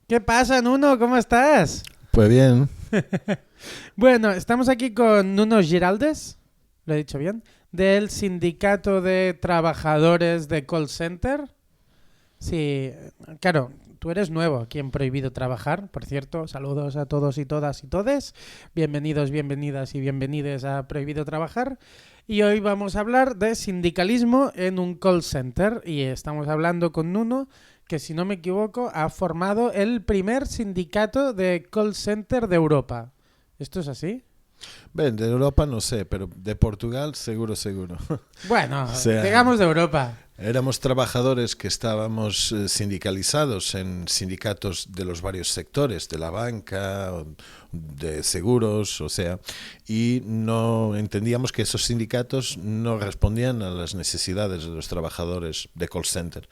¿Qué pasa, Nuno? ¿Cómo estás? Pues bien, Bueno, estamos aquí con Nuno Giraldes, lo he dicho bien, del Sindicato de Trabajadores de Call Center. Sí, claro, tú eres nuevo aquí en Prohibido Trabajar, por cierto. Saludos a todos y todas y todes. Bienvenidos, bienvenidas y bienvenides a Prohibido Trabajar. Y hoy vamos a hablar de sindicalismo en un call center. Y estamos hablando con Nuno, que si no me equivoco ha formado el primer sindicato de call center de Europa. ¿Esto es así? ven, de Europa no sé, pero de Portugal seguro, seguro. O Bueno, sea, digamos de Europa. éramos trabajadores que estábamos sindicalizados en sindicatos de los varios sectores, de la banca, de seguros, o sea, y no entendíamos que esos sindicatos no respondían a las necesidades de los trabajadores de call center,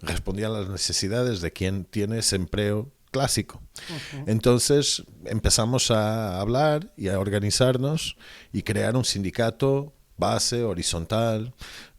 respondían a las necesidades de quien tiene ese empleo clásico. Ujú. Entonces empezamos a hablar y a organizarnos y crear un sindicato base, horizontal,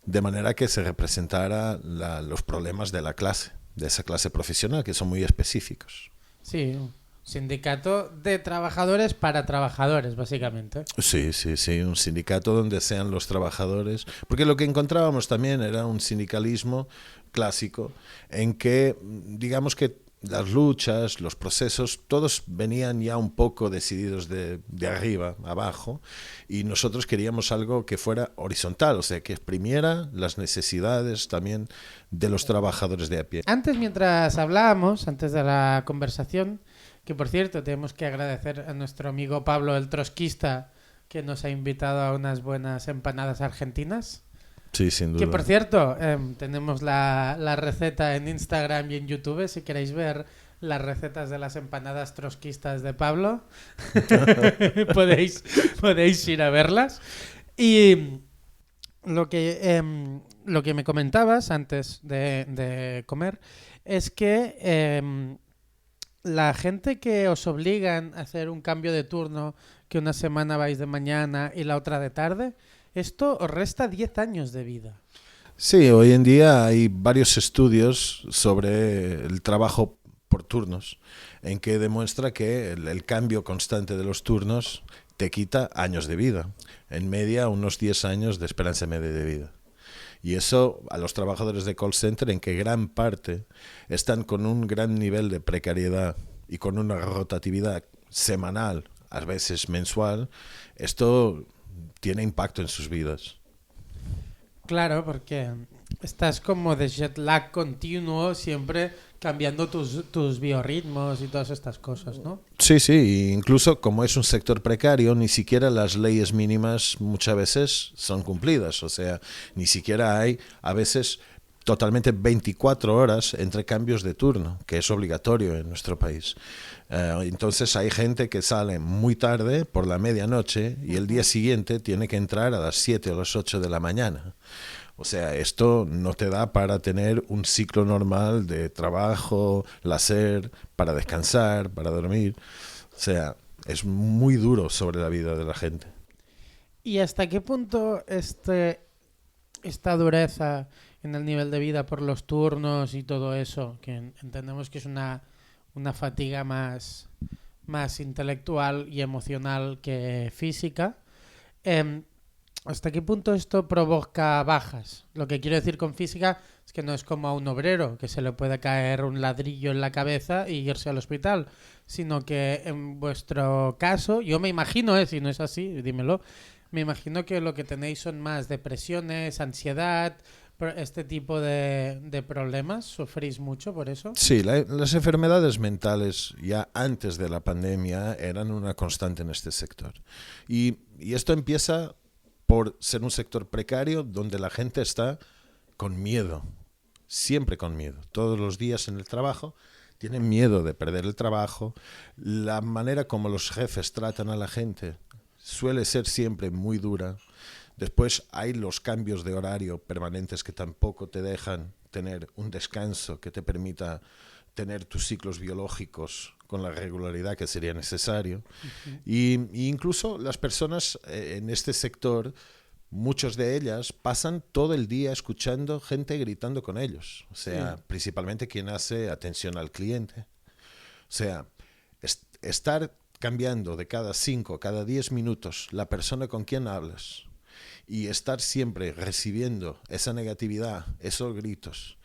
de manera que se representara los problemas de la clase, de esa clase profesional, que son muy específicos. Sí, sindicato de trabajadores para trabajadores, básicamente. Sí, sí, sí, un sindicato donde sean los trabajadores, porque lo que encontrábamos también era un sindicalismo clásico en que, digamos que las luchas, los procesos, todos venían ya un poco decididos de arriba, abajo, y nosotros queríamos algo que fuera horizontal, o sea, que exprimiera las necesidades también de los trabajadores de a pie. Antes, mientras hablábamos, antes de la conversación, que por cierto tenemos que agradecer a nuestro amigo Pablo el trotskista que nos ha invitado a unas buenas empanadas argentinas. Sí, sin Que por duda. cierto, tenemos la receta en Instagram y en YouTube si queréis ver las recetas de las empanadas trotskistas de Pablo. podéis, podéis ir a verlas. Y lo que me comentabas antes de comer es que la gente que os obligan a hacer un cambio de turno, que una semana vais de mañana y la otra de tarde, esto os resta 10 años de vida. Sí, hoy en día hay varios estudios sobre el trabajo por turnos, en que demuestra que el cambio constante de los turnos te quita años de vida, en media unos 10 años de esperanza media de vida. Y eso a los trabajadores de call center, en que gran parte están con un gran nivel de precariedad y con una rotatividad semanal, a veces mensual, esto tiene impacto en sus vidas. Claro, porque estás como de jet lag continuo, siempre cambiando tus biorritmos y todas estas cosas, ¿no? Sí, sí, incluso como es un sector precario, ni siquiera las leyes mínimas muchas veces son cumplidas, o sea, ni siquiera hay a veces totalmente 24 horas entre cambios de turno, que es obligatorio en nuestro país. Entonces hay gente que sale muy tarde, por la medianoche, y el día Ujú. siguiente tiene que entrar a las 7 o las 8 de la mañana. O sea, esto no te da para tener un ciclo normal de trabajo, placer, para descansar, para dormir. O sea, es muy duro sobre la vida de la gente. ¿Y hasta qué punto esta dureza en el nivel de vida por los turnos y todo eso, que entendemos que es una fatiga más intelectual y emocional que física, em, ¿hasta qué punto esto provoca bajas? Lo que quiero decir con física es que no es como a un obrero que se le puede caer un ladrillo en la cabeza y irse al hospital, sino que en vuestro caso, yo me imagino, si no es así, dímelo, me imagino que lo que tenéis son más depresiones, ansiedad, este tipo de problemas. ¿Sufrís mucho por eso? Sí, las enfermedades mentales ya antes de la pandemia eran una constante en este sector. Y esto empieza por ser un sector precario donde la gente está con miedo, siempre con miedo. Todos los días en el trabajo tienen miedo de perder el trabajo. La manera como los jefes tratan a la gente suele ser siempre muy dura. Después hay los cambios de horario permanentes que tampoco te dejan tener un descanso que te permita tener tus ciclos biológicos con la regularidad que sería necesario. Ujú. Y incluso las personas en este sector, muchas de ellas pasan todo el día escuchando gente gritando con ellos. O Sí. sea, principalmente quien hace atención al cliente. sea, estar cambiando de cada 5, cada 10 minutos la persona con quien hablas y estar siempre recibiendo esa negatividad, esos gritos.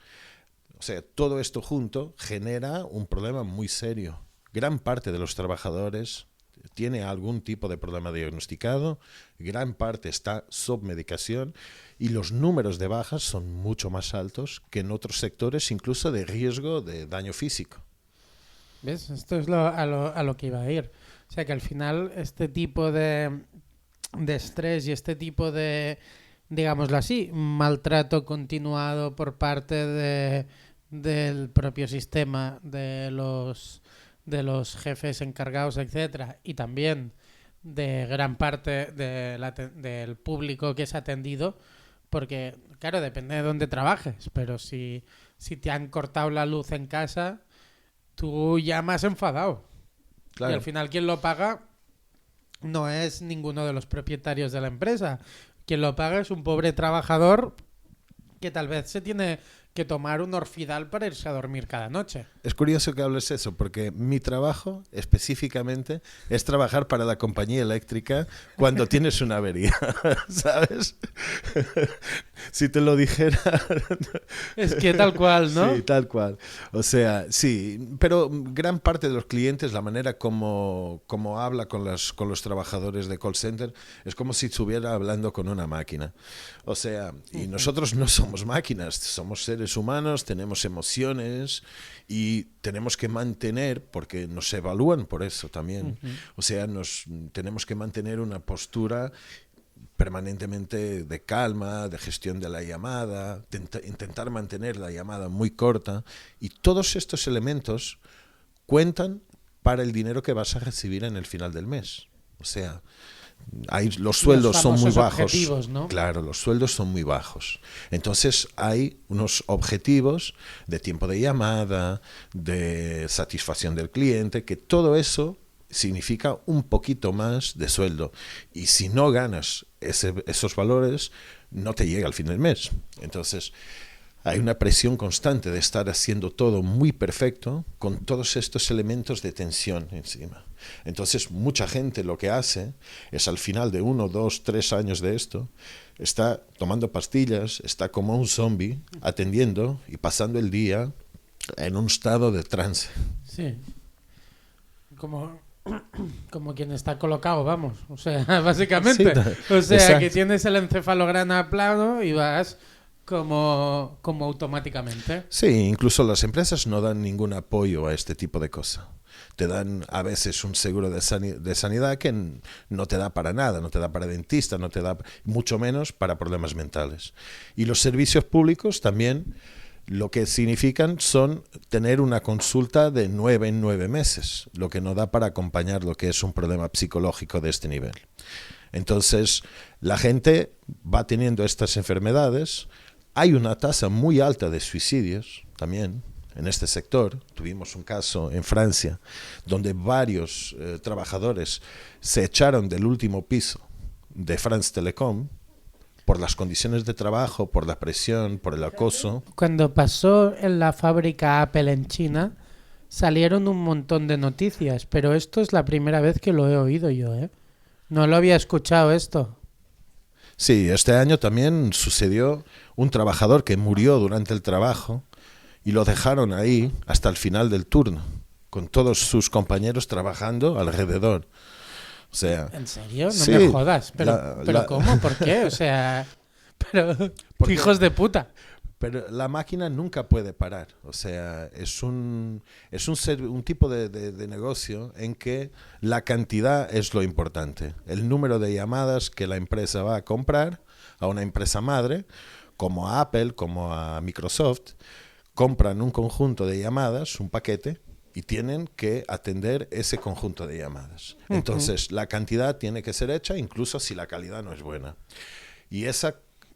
O sea, todo esto junto genera un problema muy serio. Gran parte de los trabajadores tiene algún tipo de problema diagnosticado, gran parte está submedicación y los números de bajas son mucho más altos que en otros sectores, incluso de riesgo de daño físico. ¿Ves? Esto es a lo que iba a ir. O sea que al final este tipo de estrés y este tipo de, digámoslo así, maltrato continuado por parte del propio sistema, de los jefes encargados, etcétera, y también de gran parte del público que es atendido, porque, claro, depende de dónde trabajes, pero si te han cortado la luz en casa, tú llamas enfadado. Claro. Y al final quien lo paga no es ninguno de los propietarios de la empresa. Quien lo paga es un pobre trabajador que tal vez se tiene que tomar un Orfidal para irse a dormir cada noche. Es curioso que hables eso, porque mi trabajo específicamente es trabajar para la compañía eléctrica cuando tienes una avería, ¿sabes? Si te lo dijera... Es que tal cual, ¿no? Sí, tal cual. O sea, sí, pero gran parte de los clientes, la manera como habla con los trabajadores de call center, es como si estuviera hablando con una máquina. O sea, y nosotros no somos máquinas, somos seres humanos, tenemos emociones y tenemos que mantener, porque nos evalúan por eso también, o sea, tenemos que mantener una postura permanentemente de calma, de gestión de la llamada, intentar mantener la llamada muy corta, y todos estos elementos cuentan para el dinero que vas a recibir en el final del mes. O sea, los sueldos son muy bajos, ¿no? Claro, los sueldos son muy bajos. Entonces hay unos objetivos de tiempo de llamada, de satisfacción del cliente, que todo eso significa un poquito más de sueldo. Y si no ganas esos valores, no te llega al fin del mes. Entonces hay una presión constante de estar haciendo todo muy perfecto con todos estos elementos de tensión encima. Entonces mucha gente lo que hace es, al final de 1, 2, 3 años de esto, está tomando pastillas, está como un zombie atendiendo y pasando el día en un estado de trance. Sí. Como quien está colocado, vamos. O sea, básicamente. Sí, o sea, exacto. que tienes el encefalograma plano y vas como automáticamente. Sí, incluso las empresas no dan ningún apoyo a este tipo de cosas. Te dan a veces un seguro de sanidad que no te da para nada, no te da para dentista, no te da mucho menos para problemas mentales. Y los servicios públicos también lo que significan son tener una consulta de 9 en 9 meses, lo que no da para acompañar lo que es un problema psicológico de este nivel. Entonces, la gente va teniendo estas enfermedades. Hay una tasa muy alta de suicidios también en este sector. Tuvimos un caso en Francia donde varios trabajadores se echaron del último piso de France Telecom por las condiciones de trabajo, por la presión, por el acoso. Cuando pasó en la fábrica Apple en China, salieron un montón de noticias, pero esto es la primera vez que lo he oído yo, ¿eh? No lo había escuchado esto. Sí, este año también sucedió un trabajador que murió durante el trabajo y lo dejaron ahí hasta el final del turno, con todos sus compañeros trabajando alrededor. O sea, ¿En serio? No sí, me jodas. ¿Pero cómo? ¿Por qué? O sea, Porque- hijos de puta. pero la máquina nunca puede parar. O sea, es un tipo de negocio en que la cantidad es lo importante. El número de llamadas que la empresa va a comprar a una empresa madre, como a Apple, como a Microsoft, compran un conjunto de llamadas, un paquete, y tienen que atender ese conjunto de llamadas. Entonces, la cantidad tiene que ser hecha, incluso si la calidad no es buena. Y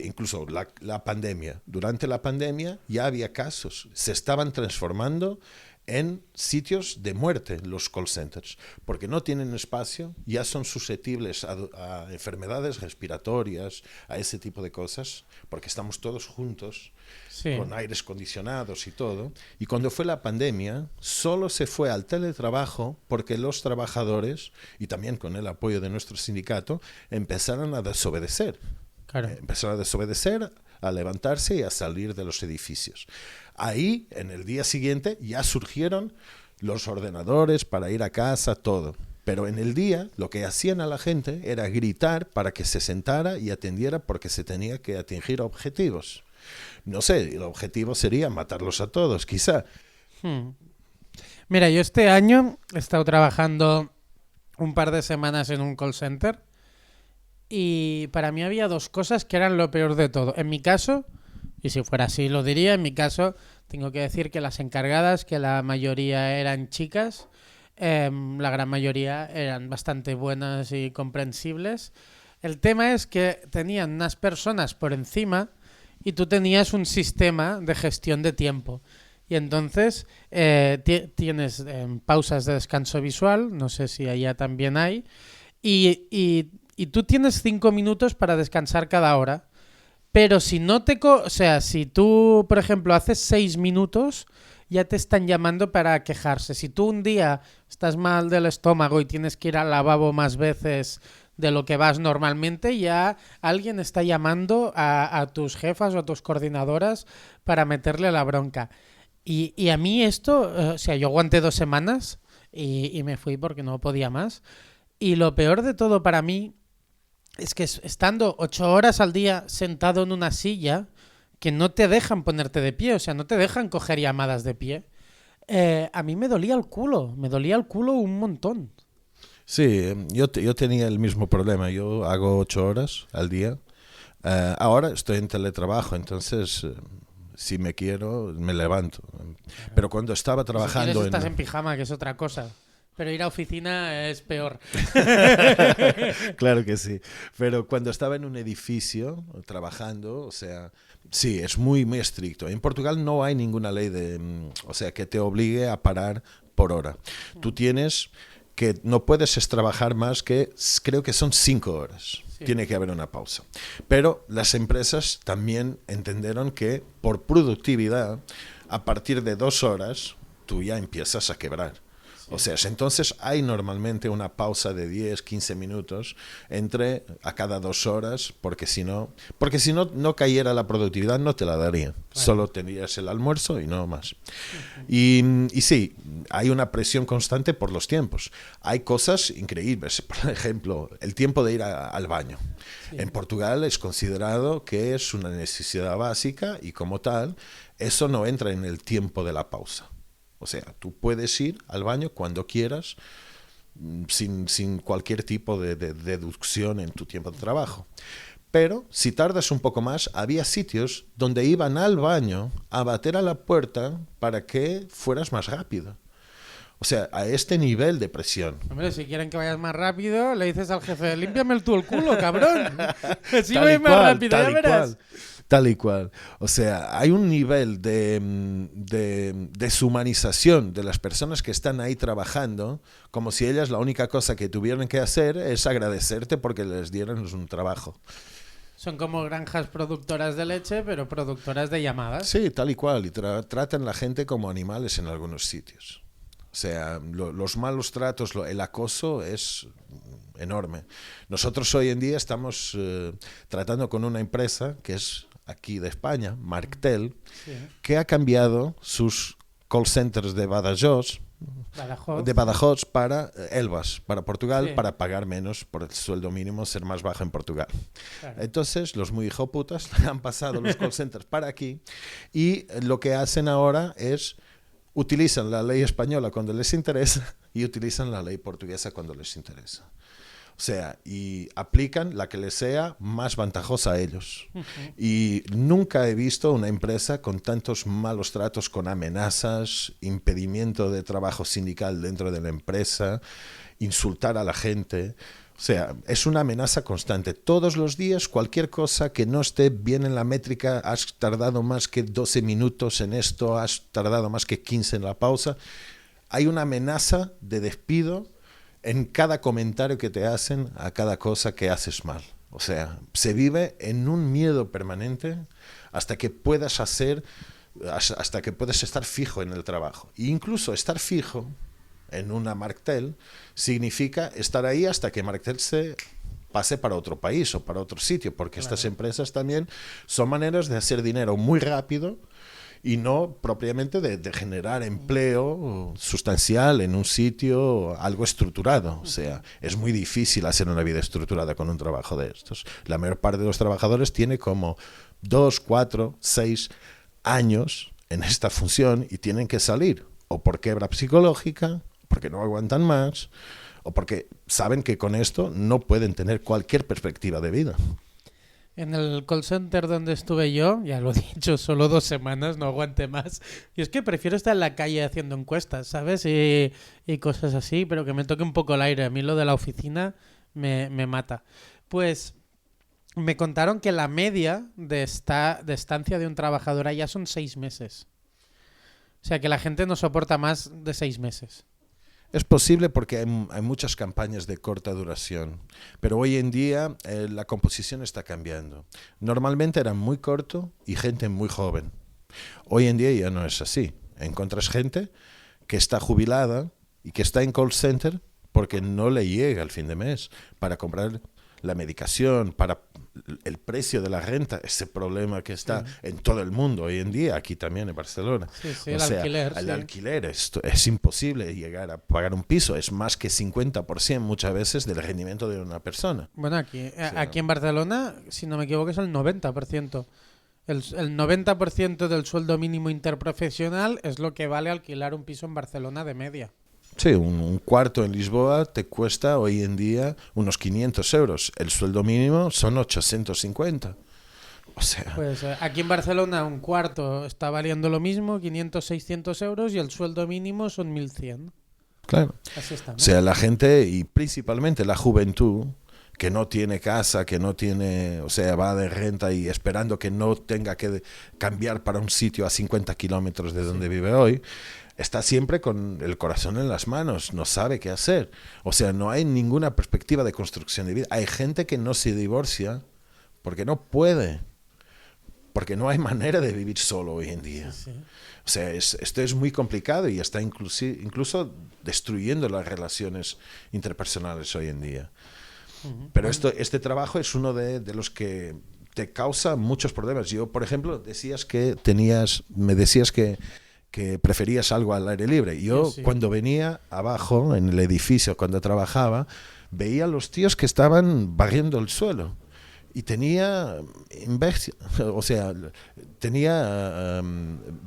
incluso la pandemia. Durante la pandemia ya había casos. Se estaban transformando en sitios de muerte, los call centers, porque no tienen espacio, ya son susceptibles a enfermedades respiratorias, a ese tipo de cosas, porque estamos todos juntos, Sí. con aires acondicionados y todo. Y cuando fue la pandemia, solo se fue al teletrabajo porque los trabajadores, y también con el apoyo de nuestro sindicato, empezaron a desobedecer. Claro. Empezaron a desobedecer, a levantarse y a salir de los edificios. Ahí, en el día siguiente, ya surgieron los ordenadores para ir a casa, todo. Pero en el día, lo que hacían a la gente era gritar para que se sentara y atendiera porque se tenía que atingir objetivos. No sé, el objetivo sería matarlos a todos, quizá. Mira, yo este año he estado trabajando un par de semanas en un call center y para mí había dos cosas que eran lo peor de todo. En mi caso, y si fuera así lo diría, en mi caso tengo que decir que las encargadas, que la mayoría eran chicas, la gran mayoría eran bastante buenas y comprensibles. El tema es que tenían unas personas por encima y tú tenías un sistema de gestión de tiempo. Y entonces tienes pausas de descanso visual, no sé si allá también hay, y tú tienes 5 minutos para descansar cada hora. Pero si no o sea, si tú, por ejemplo, haces 6 minutos, ya te están llamando para quejarse. Si tú un día estás mal del estómago y tienes que ir al lavabo más veces de lo que vas normalmente, ya alguien está llamando a tus jefas o a tus coordinadoras para meterle la bronca. Y a mí esto, o sea, yo aguanté 2 semanas y me fui porque no podía más. Y lo peor de todo para mí es que estando 8 horas al día sentado en una silla, que no te dejan ponerte de pie, o sea, no te dejan coger llamadas de pie, a mí me dolía el culo un montón. Sí, yo tenía el mismo problema. Yo hago 8 horas al día. Ahora estoy en teletrabajo, entonces si me quiero, me levanto. Pero cuando estaba trabajando... Si quieres estás en pijama, que es otra cosa. Pero ir a oficina es peor. Claro que sí. Pero cuando estaba en un edificio trabajando, o sea, sí, es muy, muy estricto. En Portugal no hay ninguna ley o sea, que te obligue a parar por hora. Tú tienes que no puedes trabajar más que, creo que son 5 horas. Sí. Tiene que haber una pausa. Pero las empresas también entendieron que por productividad, a partir de 2 horas, tú ya empiezas a quebrar. O sea, entonces hay normalmente una pausa de 10, 15 minutos a cada 2 horas, porque si no no cayera la productividad, no te la daría. Bueno. Solo tendrías el almuerzo y no más. Y sí, hay una presión constante por los tiempos. Hay cosas increíbles. Por ejemplo, el tiempo de ir al baño. Sí. En Portugal es considerado que es una necesidad básica y como tal, eso no entra en el tiempo de la pausa. O sea, tú puedes ir al baño cuando quieras, sin cualquier tipo de deducción en tu tiempo de trabajo. Pero si tardas un poco más, había sitios donde iban al baño a bater a la puerta para que fueras más rápido. O sea, a este nivel de presión. Hombre, si quieren que vayas más rápido, le dices al jefe, límpiame tú el culo, cabrón. Si voy más rápido, ya verás. Tal y cual. O sea, hay un nivel de deshumanización de las personas que están ahí trabajando, como si ellas la única cosa que tuvieran que hacer es agradecerte porque les dieran un trabajo. Son como granjas productoras de leche, pero productoras de llamadas. Sí, tal y cual. Y tratan a la gente como animales en algunos sitios. O sea, los malos tratos, el acoso es enorme. Nosotros hoy en día estamos tratando con una empresa que es aquí de España, Marktel, sí, que ha cambiado sus call centers de Badajoz para Elvas, para Portugal, sí, para pagar menos por el sueldo mínimo, ser más bajo en Portugal. Claro. Entonces, los muy hijoputas han pasado los call centers para aquí y lo que hacen ahora es utilizan la ley española cuando les interesa y utilizan la ley portuguesa cuando les interesa. O sea, y aplican la que les sea más ventajosa a ellos. Uh-huh. Y nunca he visto una empresa con tantos malos tratos, con amenazas, impedimento de trabajo sindical dentro de la empresa, insultar a la gente. O sea, es una amenaza constante. Todos los días, cualquier cosa que no esté bien en la métrica, has tardado más que 12 minutos en esto, has tardado más que 15 en la pausa. Hay una amenaza de despido en cada comentario que te hacen a cada cosa que haces mal. O sea, se vive en un miedo permanente hasta que puedas estar fijo en el trabajo. E incluso estar fijo en una Marktel significa estar ahí hasta que Marktel se pase para otro país o para otro sitio, porque estas empresas también son maneras de hacer dinero muy rápido y no propiamente de generar empleo sustancial en un sitio algo estructurado. O sea, es muy difícil hacer una vida estructurada con un trabajo de estos. La mayor parte de los trabajadores tiene como 2, 4, 6 años en esta función y tienen que salir o por quiebra psicológica, porque no aguantan más, o porque saben que con esto no pueden tener cualquier perspectiva de vida. En el call center donde estuve yo, ya lo he dicho, solo 2 semanas, no aguanté más. Y es que prefiero estar en la calle haciendo encuestas, ¿sabes? Y cosas así, pero que me toque un poco el aire. A mí lo de la oficina me mata. Pues me contaron que la media de estancia de un trabajador allá son 6 meses. O sea, que la gente no soporta más de 6 meses. Es posible porque hay muchas campañas de corta duración, pero hoy en día la composición está cambiando. Normalmente era muy corto y gente muy joven. Hoy en día ya no es así. Encuentras gente que está jubilada y que está en call center porque no le llega al fin de mes para comprar la medicación, para el precio de la renta, ese problema que está en todo el mundo hoy en día, aquí también en Barcelona. Sí, el alquiler. El alquiler es imposible llegar a pagar un piso, es más que 50% muchas veces del rendimiento de una persona. Bueno, aquí en Barcelona, si no me equivoco, es el 90%. El 90% del sueldo mínimo interprofesional es lo que vale alquilar un piso en Barcelona de media. Sí, un cuarto en Lisboa te cuesta hoy en día unos 500 euros. El sueldo mínimo son 850. O sea... Pues aquí en Barcelona un cuarto está valiendo lo mismo, 500, 600 euros, y el sueldo mínimo son 1.100. Claro. Así está, ¿no? O sea, la gente, y principalmente la juventud, que no tiene casa, que no tiene, o sea, va de renta y esperando que no tenga que cambiar para un sitio a 50 kilómetros de donde vive hoy, está siempre con el corazón en las manos, no sabe qué hacer. O sea, no hay ninguna perspectiva de construcción de vida. Hay gente que no se divorcia porque no puede, porque no hay manera de vivir solo hoy en día. Sí. O sea, esto es muy complicado y está incluso destruyendo las relaciones interpersonales hoy en día. Pero este trabajo es uno de los que te causa muchos problemas. Yo, por ejemplo, me decías que preferías algo al aire libre. Yo cuando venía abajo, en el edificio, cuando trabajaba, veía a los tíos que estaban barriendo el suelo. Y tenía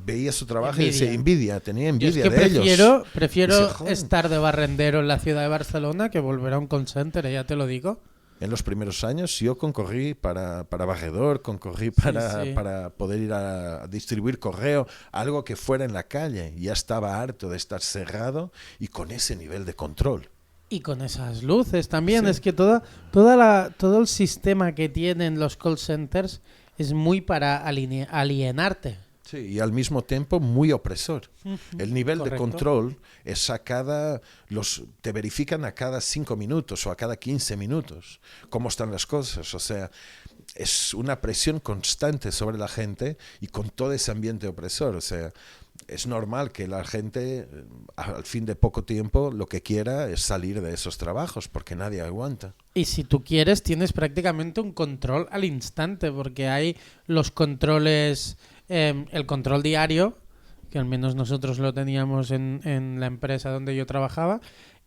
veía su trabajo y decía tenía envidia de ellos. Prefiero estar de barrendero en la ciudad de Barcelona que volver a un call center, ya te lo digo. En los primeros años yo concorrí para barredor, concorrí para poder ir a distribuir correo, algo que fuera en la calle. Ya estaba harto de estar cerrado y con ese nivel de control. Y con esas luces también. Sí. Es que todo el sistema que tienen los call centers es muy para alienarte. Sí, y al mismo tiempo muy opresor. El nivel Correcto. de control es te verifican a cada 5 minutos o a cada 15 minutos cómo están las cosas. O sea, es una presión constante sobre la gente y con todo ese ambiente opresor. O sea, es normal que la gente, al fin de poco tiempo, lo que quiera es salir de esos trabajos porque nadie aguanta. Y si tú quieres, tienes prácticamente un control al instante, porque hay los controles, el control diario, que al menos nosotros lo teníamos en la empresa donde yo trabajaba,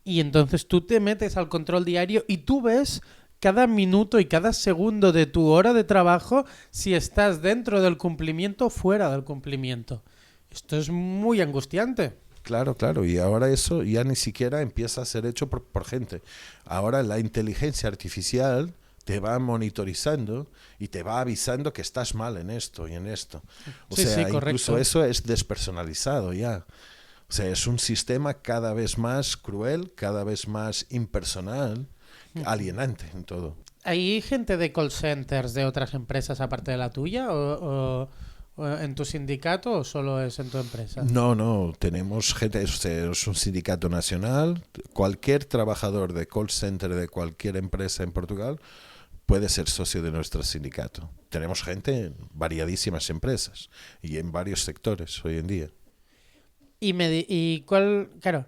y entonces tú te metes al control diario y tú ves cada minuto y cada segundo de tu hora de trabajo si estás dentro del cumplimiento o fuera del cumplimiento. Esto es muy angustiante. Claro, y ahora eso ya ni siquiera empieza a ser hecho por gente. Ahora la inteligencia artificial te va monitorizando y te va avisando que estás mal en esto y en esto. O sea, incluso eso es despersonalizado ya. O sea, es un sistema cada vez más cruel, cada vez más impersonal alienante en todo. ¿Hay gente de call centers de otras empresas aparte de la tuya o en tu sindicato o solo es en tu empresa? No, tenemos gente, es un sindicato nacional. Cualquier trabajador de call center de cualquier empresa en Portugal puede ser socio de nuestro sindicato. Tenemos gente en variadísimas empresas y en varios sectores hoy en día. Claro,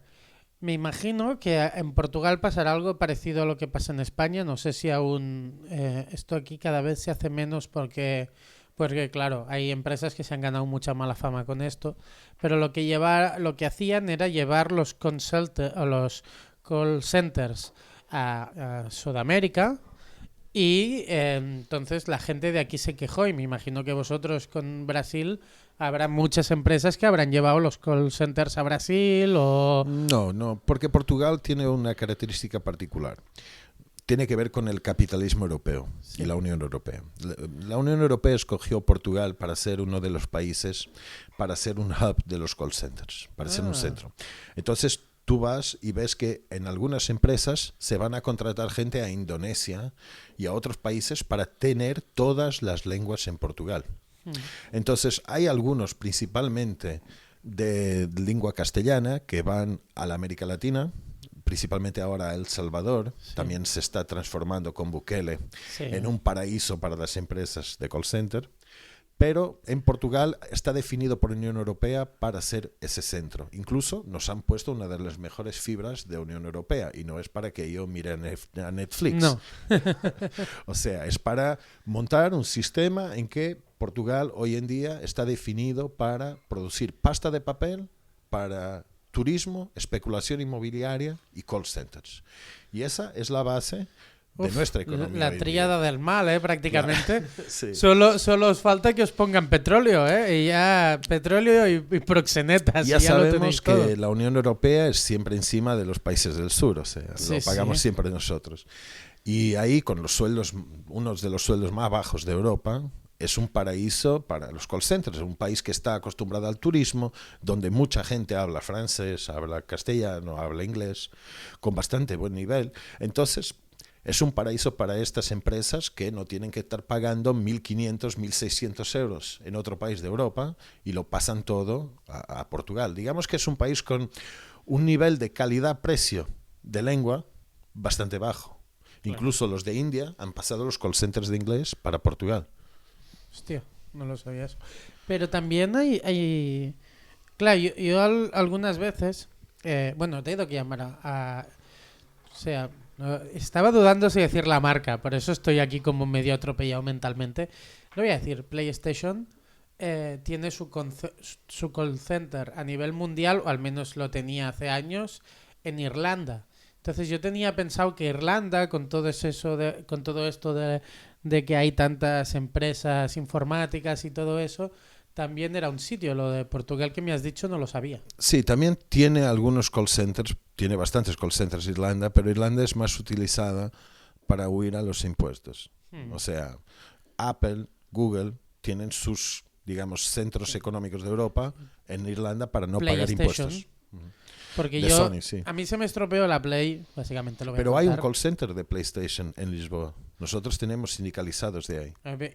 me imagino que en Portugal pasará algo parecido a lo que pasa en España. No sé si aún esto aquí cada vez se hace menos porque claro, hay empresas que se han ganado mucha mala fama con esto, pero lo que hacían era llevar los call centers a Sudamérica. Y entonces la gente de aquí se quejó y me imagino que vosotros con Brasil habrá muchas empresas que habrán llevado los call centers a Brasil o... No, porque Portugal tiene una característica particular. Tiene que ver con el capitalismo europeo y la Unión Europea. La Unión Europea escogió Portugal para ser uno de los países, para ser un hub de los call centers, para ser un centro. Entonces, tú vas y ves que en algunas empresas se van a contratar gente a Indonesia y a otros países para tener todas las lenguas en Portugal. Entonces hay algunos, principalmente de lengua castellana, que van a la América Latina, principalmente ahora El Salvador, también se está transformando con Bukele en un paraíso para las empresas de call center. Pero en Portugal está definido por la Unión Europea para ser ese centro. Incluso nos han puesto una de las mejores fibras de la Unión Europea. Y no es para que yo mire a Netflix. No. O sea, es para montar un sistema en que Portugal hoy en día está definido para producir pasta de papel, para turismo, especulación inmobiliaria y call centers. Y esa es la base de nuestra economía. La tríada del mal, prácticamente. Sí. Solo os falta que os pongan petróleo, y ya petróleo y proxenetas. Ya y ya sabemos lo tenéis que todo. la Unión Europea es siempre encima de los países del sur, o sea, lo pagamos siempre nosotros. Y ahí, con los sueldos, unos de los sueldos más bajos de Europa, es un paraíso para los call centers. Es un país que está acostumbrado al turismo, donde mucha gente habla francés, habla castellano, habla inglés, con bastante buen nivel. Entonces, es un paraíso para estas empresas que no tienen que estar pagando 1.500, 1.600 euros en otro país de Europa y lo pasan todo a Portugal. Digamos que es un país con un nivel de calidad-precio de lengua bastante bajo. Claro. Incluso los de India han pasado los call centers de inglés para Portugal. Hostia, no lo sabía eso. Pero también hay... Claro, yo algunas veces... bueno, te he ido que llamar o sea... Estaba dudando si decir la marca, por eso estoy aquí como medio atropellado mentalmente. Lo voy a decir, PlayStation tiene su call center a nivel mundial, o al menos lo tenía hace años, en Irlanda. Entonces yo tenía pensado que Irlanda, con todo esto de que hay tantas empresas informáticas y todo eso, también era un sitio. Lo de Portugal que me has dicho no lo sabía. Sí, también tiene algunos call centers, tiene bastantes call centers Irlanda, pero Irlanda es más utilizada para huir a los impuestos. O sea, Apple, Google tienen sus, digamos, centros económicos de Europa en Irlanda para no pagar impuestos. Porque de Sony, sí. A mí se me estropeó la Play, básicamente lo voy Pero a hay un call center de PlayStation en Lisboa. Nosotros tenemos sindicalizados de ahí.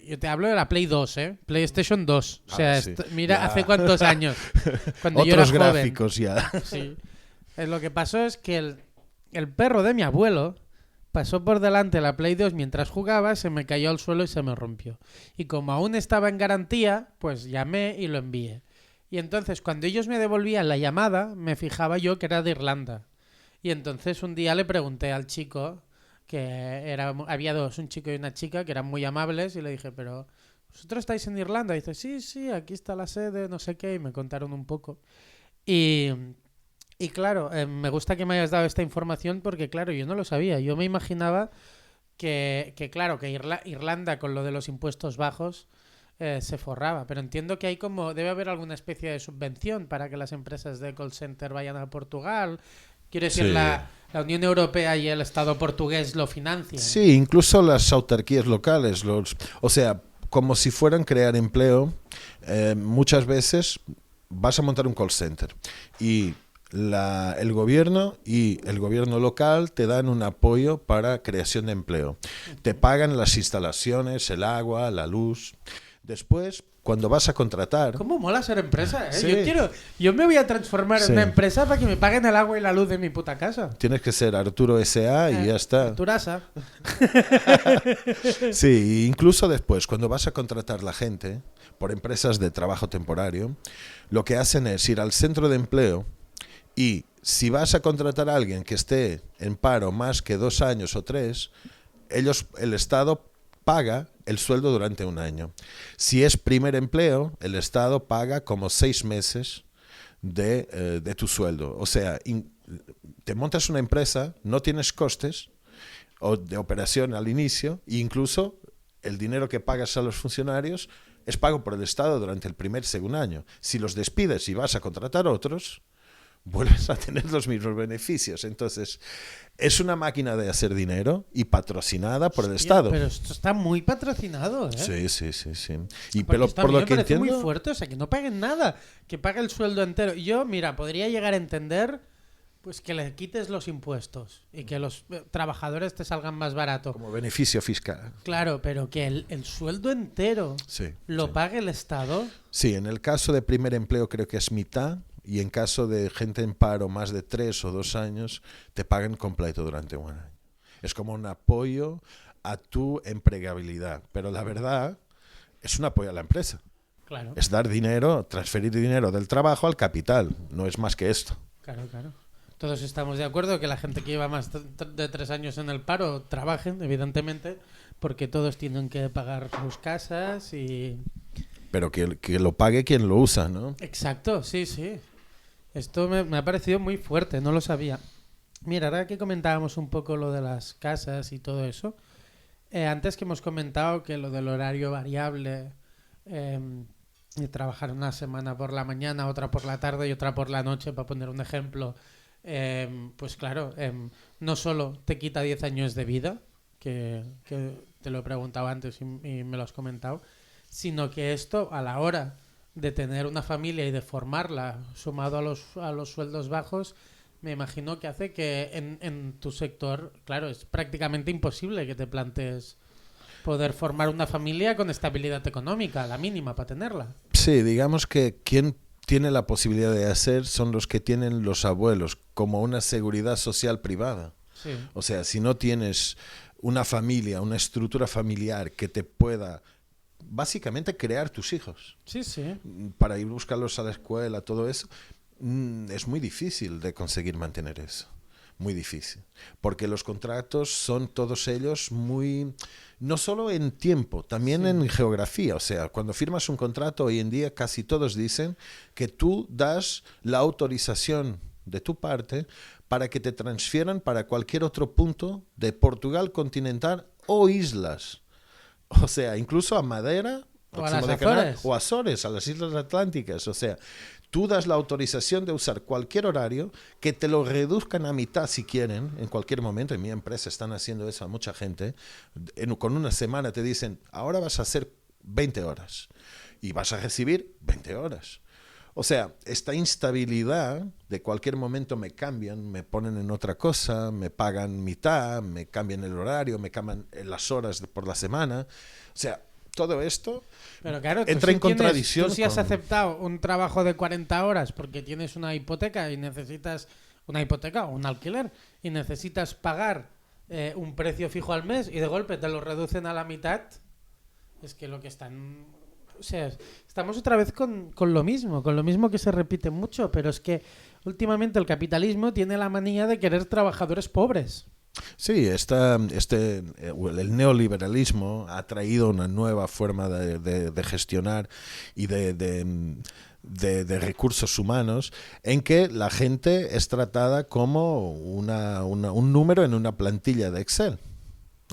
Yo te hablo de la Play 2, PlayStation 2. O sea, sí. Mira, ya. ¿hace cuántos años? Cuando Otros yo era gráficos joven. ya. Sí. Lo que pasó es que el perro de mi abuelo pasó por delante de la Play 2 mientras jugaba, se me cayó al suelo y se me rompió. Y como aún estaba en garantía, pues llamé y lo envié. Y entonces, cuando ellos me devolvían la llamada, me fijaba yo que era de Irlanda. Y entonces un día le pregunté al chico, había dos, un chico y una chica, que eran muy amables, y le dije, pero ¿vosotros estáis en Irlanda? Y dice, sí, aquí está la sede, no sé qué, y me contaron un poco. Y claro, me gusta que me hayas dado esta información porque, claro, yo no lo sabía. Yo me imaginaba que Irlanda, con lo de los impuestos bajos, se forraba, pero entiendo que debe haber alguna especie de subvención para que las empresas de call center vayan a Portugal. Quiero decir, Sí. la Unión Europea y el Estado portugués lo financian. Sí, incluso las autarquías locales, o sea, como si fueran crear empleo, muchas veces vas a montar un call center y el gobierno y el gobierno local te dan un apoyo para creación de empleo. Te pagan las instalaciones, el agua, la luz. Después, cuando vas a contratar... ¿Cómo mola ser empresa? Sí. Yo me voy a transformar Sí. en una empresa para que me paguen el agua y la luz de mi puta casa. Tienes que ser Arturo S.A. y ya está. Arturasa. Sí, incluso después, cuando vas a contratar la gente por empresas de trabajo temporario, lo que hacen es ir al centro de empleo y si vas a contratar a alguien que esté en paro más que 2 años o 3, el Estado paga el sueldo durante 1 año. Si es primer empleo, el Estado paga como 6 meses de tu sueldo. O sea, te montas una empresa, no tienes costes o de operación al inicio, e incluso el dinero que pagas a los funcionarios es pago por el Estado durante el primer y segundo año. Si los despides y vas a contratar otros, vuelves a tener los mismos beneficios. Entonces, es una máquina de hacer dinero y patrocinada por el Estado. Pero esto está muy patrocinado, ¿eh? Sí. Y Porque esto a por mí lo me que parece entiendo... muy fuerte, o sea, que no paguen nada, que pague el sueldo entero. Y yo, mira, podría llegar a entender pues que le quites los impuestos y que los trabajadores te salgan más barato. Como beneficio fiscal. Claro, pero que el sueldo entero lo pague el Estado. Sí, en el caso de primer empleo creo que es mitad. Y en caso de gente en paro más de 3 o 2 años, te pagan completo durante 1 año. Es como un apoyo a tu empleabilidad. Pero la verdad es un apoyo a la empresa. Claro. Es dar dinero, transferir dinero del trabajo al capital. No es más que esto. Claro. Todos estamos de acuerdo que la gente que lleva más de 3 años en el paro trabajen, evidentemente, porque todos tienen que pagar sus casas y... Pero que lo pague quien lo usa, ¿no? Exacto, sí. Esto me ha parecido muy fuerte, no lo sabía. Mira, ahora que comentábamos un poco lo de las casas y todo eso, antes que hemos comentado que lo del horario variable, de trabajar una semana por la mañana, otra por la tarde y otra por la noche, para poner un ejemplo, pues claro, no solo te quita 10 años de vida, que te lo he preguntado antes y me lo has comentado, sino que esto a la hora de tener una familia y de formarla, sumado a los sueldos bajos, me imagino que hace que en tu sector, claro, es prácticamente imposible que te plantees poder formar una familia con estabilidad económica, la mínima para tenerla. Sí, digamos que quien tiene la posibilidad de hacer son los que tienen los abuelos, como una seguridad social privada. Sí. O sea, si no tienes una familia, una estructura familiar que te pueda básicamente crear tus hijos. Sí. Para ir a buscarlos a la escuela, todo eso, es muy difícil de conseguir mantener eso. Muy difícil. Porque los contratos son todos ellos muy... No solo en tiempo, también en geografía. O sea, cuando firmas un contrato hoy en día casi todos dicen que tú das la autorización de tu parte para que te transfieran para cualquier otro punto de Portugal continental o islas. O sea, incluso a Madeira, o a las Azores. O Azores, a las Islas Atlánticas. O sea, tú das la autorización de usar cualquier horario, que te lo reduzcan a mitad si quieren, en cualquier momento. En mi empresa están haciendo eso a mucha gente. Con una semana te dicen, ahora vas a hacer 20 horas y vas a recibir 20 horas. O sea, esta instabilidad, de cualquier momento me cambian, me ponen en otra cosa, me pagan mitad, me cambian el horario, me cambian las horas por la semana. O sea, todo esto pero claro, entra en contradicción. Tú si has aceptado un trabajo de 40 horas porque tienes una hipoteca y necesitas una hipoteca o un alquiler y necesitas pagar un precio fijo al mes y de golpe te lo reducen a la mitad, es que lo que están... O sea, estamos otra vez con lo mismo que se repite mucho, pero es que últimamente el capitalismo tiene la manía de querer trabajadores pobres. Sí, el neoliberalismo ha traído una nueva forma de gestionar y de recursos humanos en que la gente es tratada como un número en una plantilla de Excel.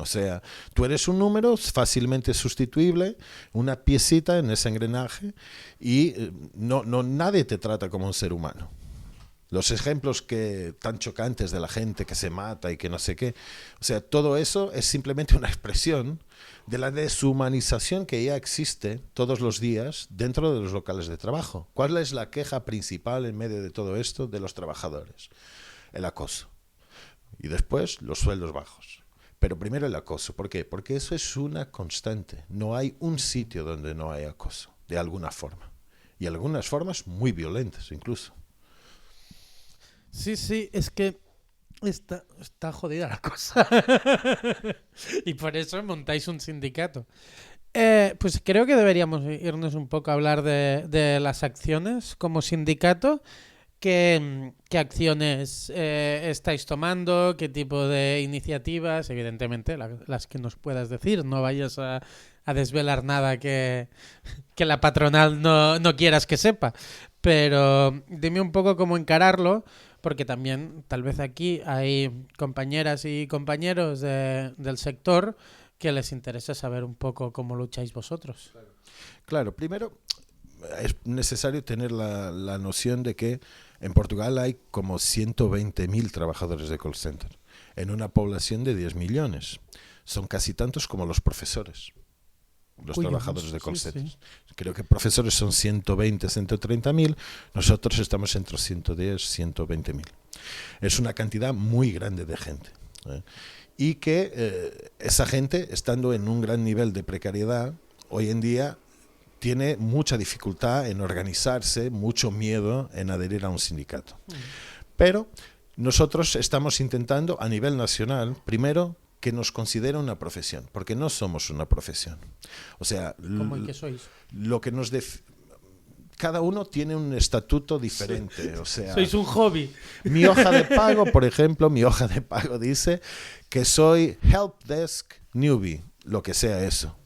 O sea, tú eres un número fácilmente sustituible, una piecita en ese engranaje y nadie te trata como un ser humano. Los ejemplos tan chocantes de la gente que se mata y que no sé qué. O sea, todo eso es simplemente una expresión de la deshumanización que ya existe todos los días dentro de los locales de trabajo. ¿Cuál es la queja principal en medio de todo esto de los trabajadores? El acoso. Y después los sueldos bajos. Pero primero el acoso. ¿Por qué? Porque eso es una constante. No hay un sitio donde no hay acoso, de alguna forma. Y algunas formas muy violentas incluso. Sí, es que está jodida la cosa. Y por eso montáis un sindicato. Pues creo que deberíamos irnos un poco a hablar de las acciones como sindicato. ¿Qué acciones estáis tomando? ¿Qué tipo de iniciativas? Evidentemente, las que nos puedas decir. No vayas a desvelar nada que la patronal no quieras que sepa. Pero dime un poco cómo encararlo, porque también tal vez aquí hay compañeras y compañeros del sector que les interesa saber un poco cómo lucháis vosotros. Claro, primero es necesario tener la noción de que en Portugal hay como 120.000 trabajadores de call center en una población de 10 millones. Son casi tantos como los profesores, los trabajadores de call centers. Sí. Creo que profesores son 120, 130.000, nosotros estamos entre 110, 120.000. Es una cantidad muy grande de gente. Y que esa gente, estando en un gran nivel de precariedad, hoy en día tiene mucha dificultad en organizarse, mucho miedo en adherir a un sindicato. Pero nosotros estamos intentando a nivel nacional, primero, que nos considere una profesión, porque no somos una profesión. O sea, ¿cómo el que sois? Lo que nos cada uno tiene un estatuto diferente. Sí. O sea, sois un hobby. Mi hoja de pago, por ejemplo, dice que soy Help Desk Newbie, lo que sea eso.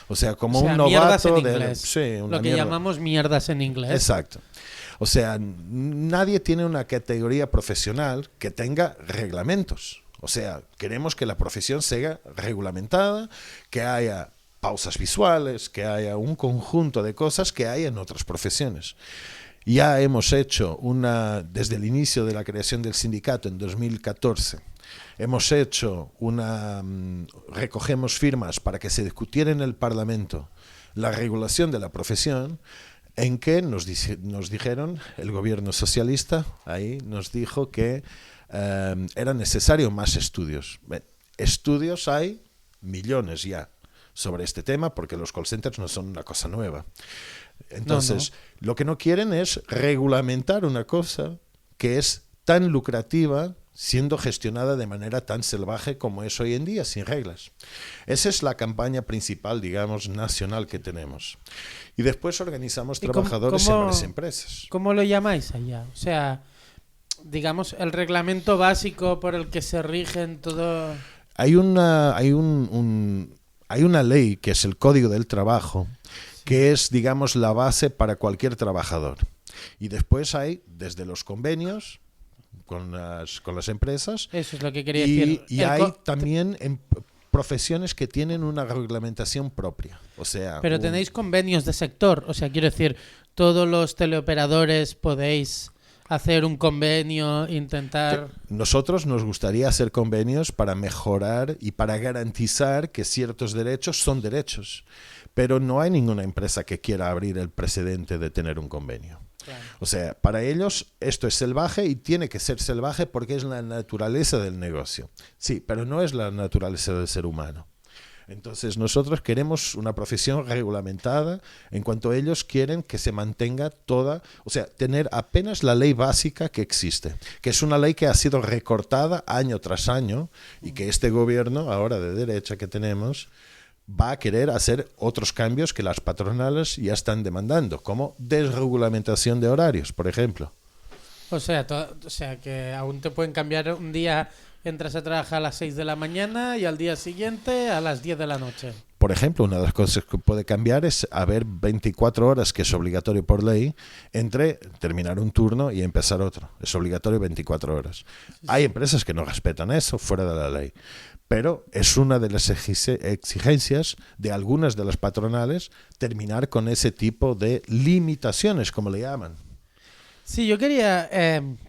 O sea, como un novato de... Sí, lo que llamamos mierdas en inglés. Exacto. O sea, nadie tiene una categoría profesional que tenga reglamentos. O sea, queremos que la profesión sea regulamentada, que haya pausas visuales, que haya un conjunto de cosas que hay en otras profesiones. Ya hemos hecho desde el inicio de la creación del sindicato en 2014, hemos hecho recogemos firmas para que se discutiera en el Parlamento la regulación de la profesión, en que nos dijeron, el gobierno socialista ahí nos dijo que era necesario más estudios. Estudios hay millones ya sobre este tema, porque los call centers no son una cosa nueva. Entonces, lo que no quieren es regulamentar una cosa que es tan lucrativa, siendo gestionada de manera tan salvaje como es hoy en día, sin reglas. Esa es la campaña principal, digamos, nacional que tenemos. Y después organizamos trabajadores en varias empresas. ¿Cómo lo llamáis allá? O sea, digamos, el reglamento básico por el que se rigen todo... Hay una ley que es el Código del Trabajo, que es, digamos, la base para cualquier trabajador. Y después hay, desde los convenios con las empresas. Eso es lo que quería decir. Y hay también profesiones que tienen una reglamentación propia. O sea, pero tenéis convenios de sector. O sea, quiero decir, todos los teleoperadores podéis hacer un convenio, intentar... Nosotros nos gustaría hacer convenios para mejorar y para garantizar que ciertos derechos son derechos. Pero no hay ninguna empresa que quiera abrir el precedente de tener un convenio. Claro. O sea, para ellos esto es salvaje y tiene que ser salvaje porque es la naturaleza del negocio. Sí, pero no es la naturaleza del ser humano. Entonces nosotros queremos una profesión regulamentada en cuanto ellos quieren que se mantenga toda, o sea, tener apenas la ley básica que existe, que es una ley que ha sido recortada año tras año y que este gobierno ahora de derecha que tenemos va a querer hacer otros cambios que las patronales ya están demandando, como desregulamentación de horarios, por ejemplo. O sea, que aún te pueden cambiar un día, entras a trabajar a las 6 de la mañana y al día siguiente a las 10 de la noche. Por ejemplo, una de las cosas que puede cambiar es haber 24 horas, que es obligatorio por ley, entre terminar un turno y empezar otro. Es obligatorio 24 horas. Sí. Hay empresas que no respetan eso, fuera de la ley. Pero es una de las exigencias de algunas de las patronales terminar con ese tipo de limitaciones, como le llaman. Sí, yo quería,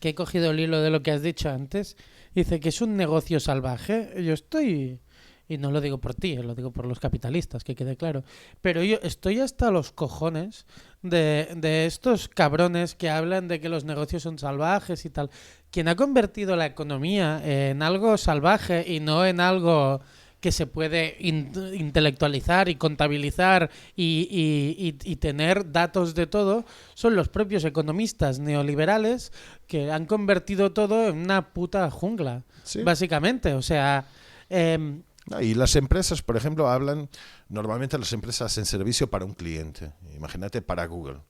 que he cogido el hilo de lo que has dicho antes, dice que es un negocio salvaje. Yo estoy, y no lo digo por ti, lo digo por los capitalistas, que quede claro, pero yo estoy hasta los cojones de estos cabrones que hablan de que los negocios son salvajes y tal. Quien ha convertido la economía en algo salvaje y no en algo que se puede intelectualizar y contabilizar y tener datos de todo, son los propios economistas neoliberales que han convertido todo en una puta jungla, Sí. básicamente. O sea, No, y las empresas, por ejemplo, hablan, normalmente las empresas hacen servicio para un cliente, imagínate para Google.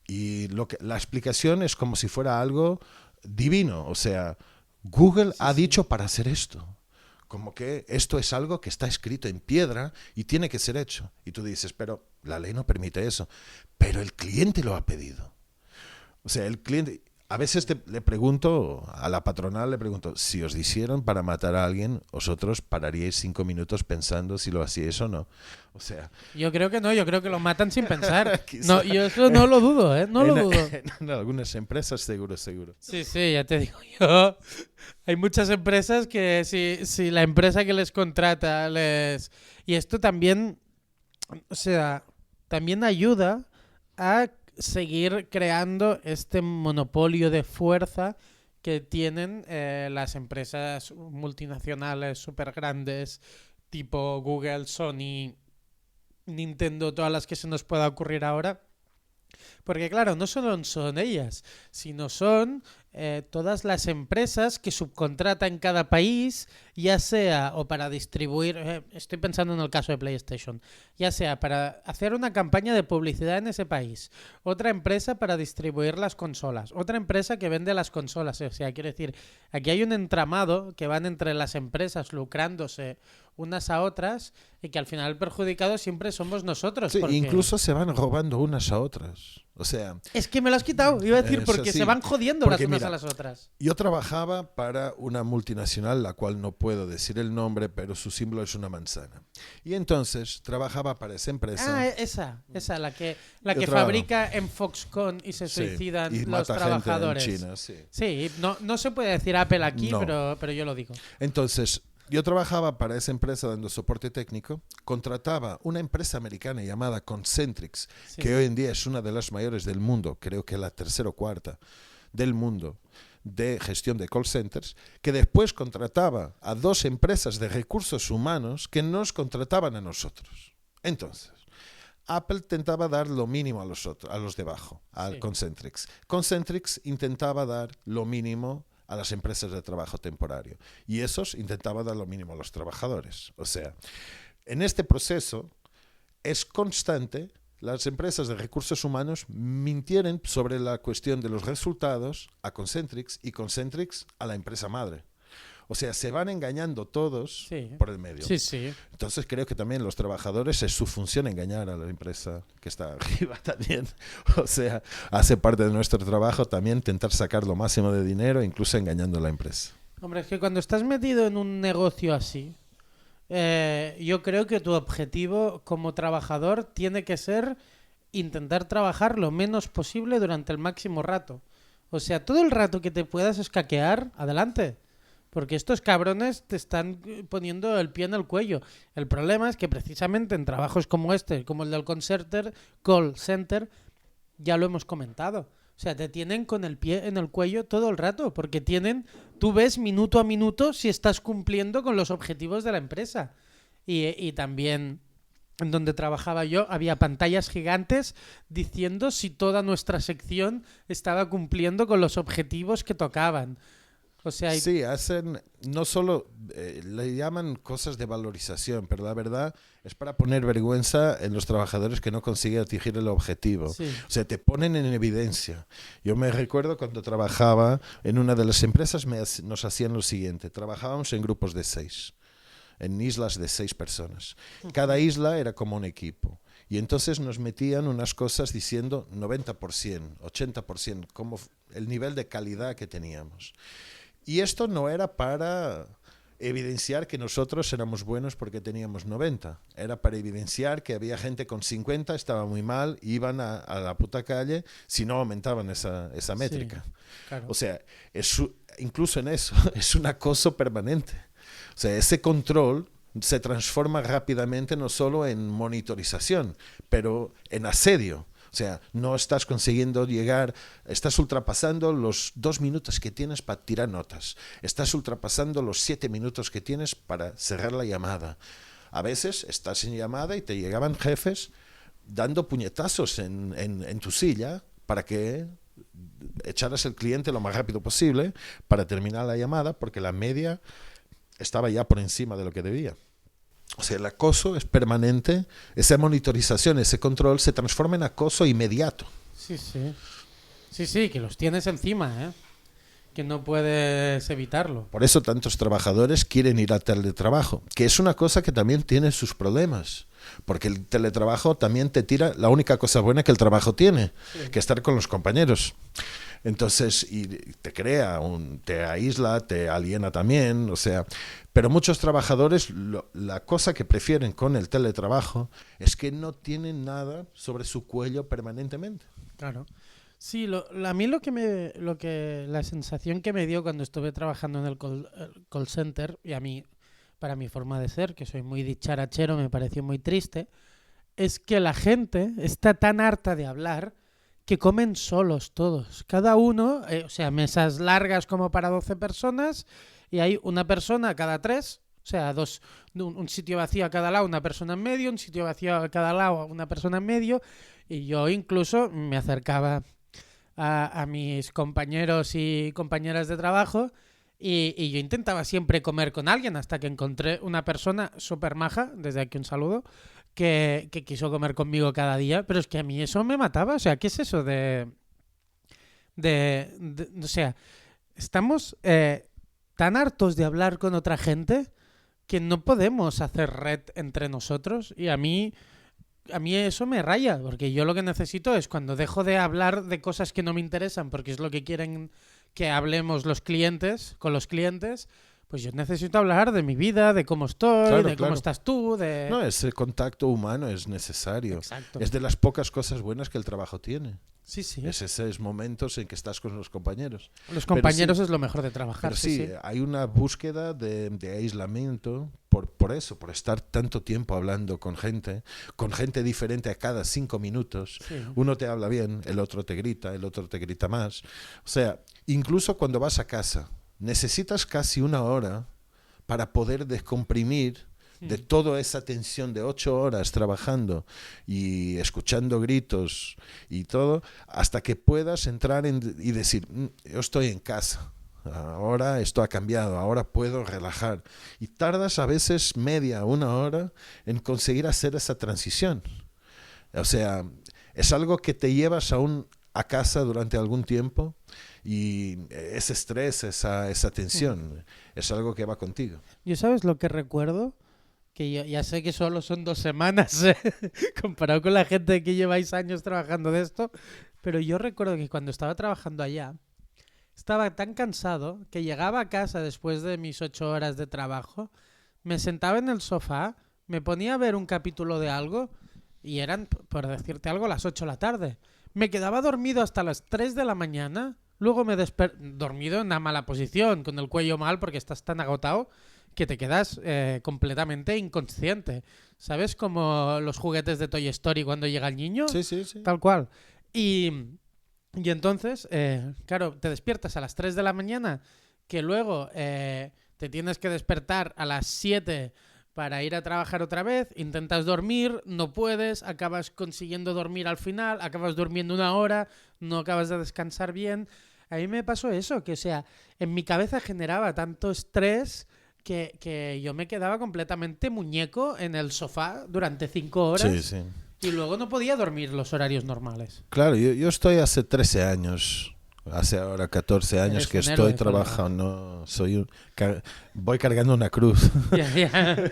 Y la explicación es como si fuera algo divino, o sea, Google sí, ha sí. dicho para hacer esto. Como que esto es algo que está escrito en piedra y tiene que ser hecho. Y tú dices, pero la ley no permite eso. Pero el cliente lo ha pedido. O sea, el cliente... A veces le pregunto, a la patronal le pregunto, si os dijeron para matar a alguien, vosotros pararíais 5 minutos pensando si lo hacíais o no. O sea, Yo creo que no, yo creo que lo matan sin pensar. quizá No, yo eso no lo dudo, ¿eh? No lo dudo. en algunas empresas seguro. Sí, sí, ya te digo yo. Hay muchas empresas que si la empresa que les contrata les... Y esto también, o sea, también ayuda a seguir creando este monopolio de fuerza que tienen las empresas multinacionales súper grandes, tipo Google, Sony, Nintendo, todas las que se nos pueda ocurrir ahora. Porque claro, no solo son ellas, sino son todas las empresas que subcontratan cada país, ya sea o para distribuir, estoy pensando en el caso de PlayStation, ya sea para hacer una campaña de publicidad en ese país, otra empresa para distribuir las consolas, otra empresa que vende las consolas. O sea, quiero decir, aquí hay un entramado que van entre las empresas lucrándose unas a otras y que al final el perjudicado siempre somos nosotros. Sí, Porque... incluso se van robando unas a otras. O sea, Es que me lo has quitado, iba a decir, porque sí, se van jodiendo porque las unas mira, a las otras. yo trabajaba para una multinacional, la cual no puedo decir el nombre, pero su símbolo es una manzana. Y entonces trabajaba para esa empresa. Ah, esa, la Yo que trabajo. fabrica en Foxconn y se Sí, suicidan y los mata trabajadores. gente en China, sí. Sí, no se puede decir Apple aquí, No. pero yo lo digo. Entonces, yo trabajaba para esa empresa dando soporte técnico, contrataba una empresa americana llamada Concentrix, Sí. que hoy en día es una de las mayores del mundo, creo que la tercera o cuarta del mundo, de gestión de call centers, que después contrataba a 2 empresas de recursos humanos que nos contrataban a nosotros. Entonces, Apple intentaba dar lo mínimo a los de abajo, al Sí. Concentrix. Concentrix intentaba dar lo mínimo a las empresas de trabajo temporario y esos intentaban dar lo mínimo a los trabajadores. O sea, en este proceso es constante. Las empresas de recursos humanos mintieron sobre la cuestión de los resultados a Concentrix y Concentrix a la empresa madre. O sea, se van engañando todos Sí. por el medio. Sí, sí. Entonces creo que también los trabajadores es su función engañar a la empresa que está arriba también. O sea, hace parte de nuestro trabajo también intentar sacar lo máximo de dinero, incluso engañando a la empresa. Hombre, es que cuando estás metido en un negocio así, yo creo que tu objetivo como trabajador tiene que ser intentar trabajar lo menos posible durante el máximo rato. O sea, todo el rato que te puedas escaquear, adelante. Porque estos cabrones te están poniendo el pie en el cuello. El problema es que precisamente en trabajos como este, como el del call center, ya lo hemos comentado. O sea, te tienen con el pie en el cuello todo el rato, porque tú ves minuto a minuto si estás cumpliendo con los objetivos de la empresa. Y también en donde trabajaba yo había pantallas gigantes diciendo si toda nuestra sección estaba cumpliendo con los objetivos que tocaban. O sea, Sí, hacen, no solo le llaman cosas de valorización, pero la verdad es para poner vergüenza en los trabajadores que no consiguen atingir el objetivo. sí. O sea, te ponen en evidencia. Yo me recuerdo cuando trabajaba en una de las empresas, nos hacían lo siguiente, trabajábamos en grupos de 6, en islas de 6 personas. Cada isla era como un equipo. Y entonces nos metían unas cosas diciendo 90%, 80%, como el nivel de calidad que teníamos. Y esto no era para evidenciar que nosotros éramos buenos porque teníamos 90. Era para evidenciar que había gente con 50, estaba muy mal, iban a la puta calle si no aumentaban esa métrica. Sí, claro. O sea, incluso en eso, es un acoso permanente. O sea, ese control se transforma rápidamente no solo en monitorización, pero en asedio. O sea, no estás consiguiendo llegar, estás ultrapasando los 2 minutos que tienes para tirar notas, estás ultrapasando los 7 minutos que tienes para cerrar la llamada. A veces estás en llamada y te llegaban jefes dando puñetazos en tu silla para que echaras el cliente lo más rápido posible para terminar la llamada, porque la media estaba ya por encima de lo que debía. O sea, el acoso es permanente, esa monitorización, ese control se transforma en acoso inmediato. Sí, sí. Sí, sí, que los tienes encima, ¿eh? Que no puedes evitarlo. Por eso tantos trabajadores quieren ir al teletrabajo, que es una cosa que también tiene sus problemas, porque el teletrabajo también te tira la única cosa buena que el trabajo tiene, sí, que estar con los compañeros. Entonces, y te crea, te aísla, te aliena también, o sea, pero muchos trabajadores la cosa que prefieren con el teletrabajo es que no tienen nada sobre su cuello permanentemente. Claro. Sí, a mí la sensación que me dio cuando estuve trabajando en el call center, y a mí, para mi forma de ser, que soy muy dicharachero, me pareció muy triste, es que la gente está tan harta de hablar que comen solos todos. Cada uno, o sea, mesas largas como para 12 personas, y hay una persona cada 3, o sea, un sitio vacío a cada lado, una persona en medio, un sitio vacío a cada lado, una persona en medio, y yo incluso me acercaba a mis compañeros y compañeras de trabajo y yo intentaba siempre comer con alguien hasta que encontré una persona súper maja, desde aquí un saludo, que quiso comer conmigo cada día, pero es que a mí eso me mataba. O sea, ¿qué es eso o sea, estamos tan hartos de hablar con otra gente que no podemos hacer red entre nosotros, y a mí eso me raya, porque yo lo que necesito es, cuando dejo de hablar de cosas que no me interesan, porque es lo que quieren que hablemos los clientes, con los clientes, pues yo necesito hablar de mi vida, de cómo estoy, claro, de cómo estás tú, de... No, ese contacto humano es necesario. Exacto. Es de las pocas cosas buenas que el trabajo tiene. Sí, sí. Es esos momentos en que estás con los compañeros. Los compañeros sí, es lo mejor de trabajar. Pero sí, hay una búsqueda de aislamiento por eso, por estar tanto tiempo hablando con gente diferente a cada 5 minutos. Sí. Uno te habla bien, el otro te grita más. O sea, incluso cuando vas a casa, necesitas casi 1 hora para poder descomprimir de toda esa tensión de 8 horas trabajando y escuchando gritos y todo, hasta que puedas entrar y decir, yo estoy en casa, ahora esto ha cambiado, ahora puedo relajar. Y tardas a veces 1 hora en conseguir hacer esa transición. O sea, es algo que te llevas aún a casa durante algún tiempo, y ese estrés, esa tensión, es algo que va contigo. ¿Yo sabes lo que recuerdo? Que ya sé que solo son 2 semanas, comparado con la gente que lleváis años trabajando de esto, pero yo recuerdo que cuando estaba trabajando allá, estaba tan cansado que llegaba a casa después de mis 8 horas de trabajo, me sentaba en el sofá, me ponía a ver un capítulo de algo, y eran, por decirte algo, las 8 de la tarde. Me quedaba dormido hasta las 3 de la mañana, luego me dormido en una mala posición, con el cuello mal porque estás tan agotado que te quedas completamente inconsciente. ¿Sabes? Como los juguetes de Toy Story cuando llega el niño. Sí, sí, sí. Tal cual. Y entonces, claro, te despiertas a las 3 de la mañana, que luego te tienes que despertar a las 7 para ir a trabajar otra vez, intentas dormir, no puedes, acabas consiguiendo dormir al final, acabas durmiendo 1 hora, no acabas de descansar bien. A mí me pasó eso, que o sea, en mi cabeza generaba tanto estrés que yo me quedaba completamente muñeco en el sofá durante 5 horas. Sí, sí. Y luego no podía dormir los horarios normales. Claro, yo estoy hace 13 años, hace ahora 14 años Eres que un estoy héroe, trabajando, voy cargando una cruz. Yeah.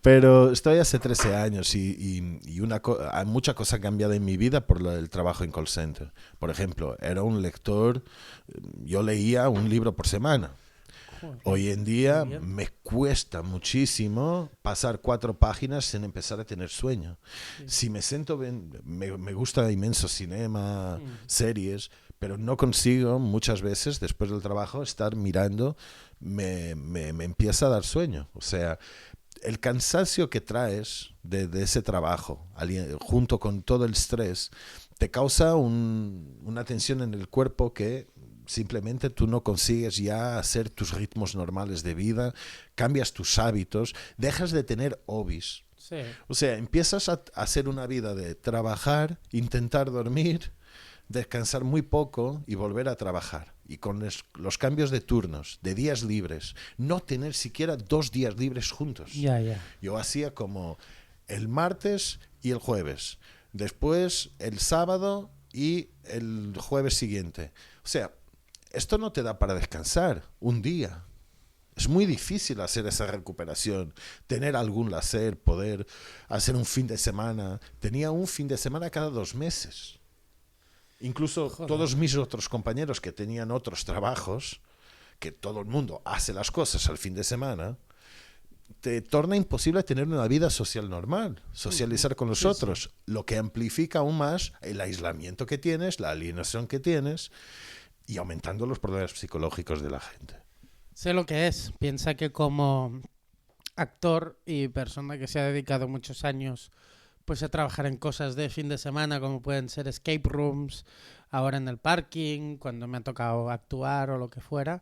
Pero estoy hace 13 años y mucha cosa ha cambiado en mi vida por el trabajo en call center. Por ejemplo, era un lector, yo leía un libro por semana. Joder, Hoy en día muy bien. me cuesta muchísimo pasar 4 páginas sin empezar a tener sueño. Sí. Si me siento bien, me gusta inmenso cinema, Mm. series, pero no consigo muchas veces después del trabajo estar mirando, me empieza a dar sueño. O sea, el cansancio que traes de ese trabajo, junto con todo el estrés, te causa una tensión en el cuerpo que simplemente tú no consigues ya hacer tus ritmos normales de vida, cambias tus hábitos, dejas de tener hobbies. Sí. O sea, empiezas a hacer una vida de trabajar, intentar dormir, descansar muy poco y volver a trabajar. Y con los cambios de turnos, de días libres, no tener siquiera 2 días libres juntos. Ya, ya. Yo hacía como el martes y el jueves, después el sábado y el jueves siguiente. O sea, esto no te da para descansar un día. Es muy difícil hacer esa recuperación, tener algún placer, poder hacer un fin de semana. Tenía un fin de semana cada 2 meses. Incluso Joder. todos mis otros compañeros que tenían otros trabajos, que todo el mundo hace las cosas al fin de semana, te torna imposible tener una vida social normal, socializar con los otros, lo que amplifica aún más el aislamiento que tienes, la alienación que tienes y aumentando los problemas psicológicos de la gente. Sé lo que es. Piensa que como actor y persona que se ha dedicado muchos años pues a trabajar en cosas de fin de semana como pueden ser escape rooms, ahora en el parking, cuando me ha tocado actuar o lo que fuera.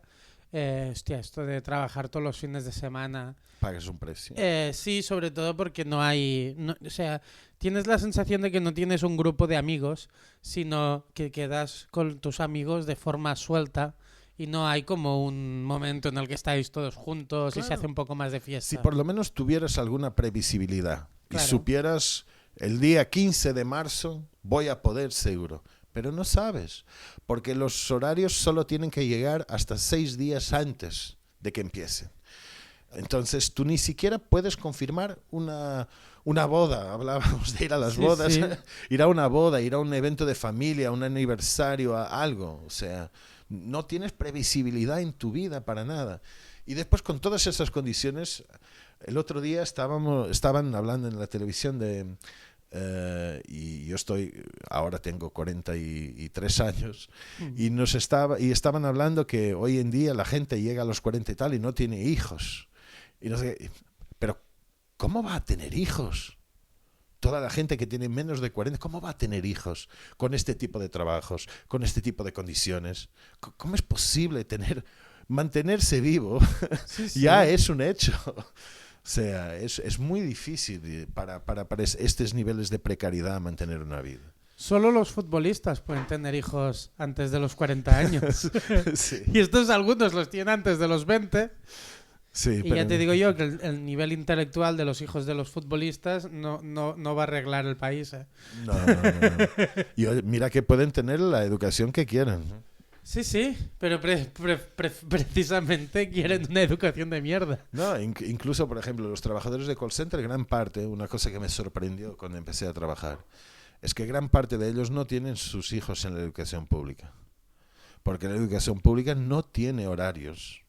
Hostia, esto de trabajar todos los fines de semana. Pagas un precio. Sí, sobre todo porque no hay... o sea, tienes la sensación de que no tienes un grupo de amigos, sino que quedas con tus amigos de forma suelta y no hay como un momento en el que estáis todos juntos y se Claro. hace un poco más de fiesta. Si por lo menos tuvieras alguna previsibilidad Claro. y supieras el día 15 de marzo voy a poder seguro, pero no sabes, porque los horarios solo tienen que llegar hasta 6 días antes de que empiecen. Entonces tú ni siquiera puedes confirmar una boda. Hablábamos de ir a las bodas, Sí. ir a una boda, ir a un evento de familia, un aniversario, a algo. O sea, no tienes previsibilidad en tu vida para nada. Y después con todas esas condiciones, el otro día estaban hablando en la televisión de... y yo ahora tengo 43 años y estaban hablando que hoy en día la gente llega a los 40 y tal y no tiene hijos y no sé, pero ¿cómo va a tener hijos? Toda la gente que tiene menos de 40, ¿cómo va a tener hijos con este tipo de trabajos, con este tipo de condiciones? ¿Cómo es posible mantenerse vivo? Sí. Ya es un hecho. O sea, es muy difícil para estos niveles de precariedad mantener una vida. Solo los futbolistas pueden tener hijos antes de los 40 años. Sí. Y estos algunos los tienen antes de los 20. Sí, Y ya te digo yo que el nivel intelectual de los hijos de los futbolistas no va a arreglar el país. No. Y mira que pueden tener la educación que quieran. Sí, pero precisamente quieren una educación de mierda. No, incluso, por ejemplo, los trabajadores de call center, gran parte, una cosa que me sorprendió cuando empecé a trabajar, es que gran parte de ellos no tienen sus hijos en la educación pública. Porque la educación pública no tiene horarios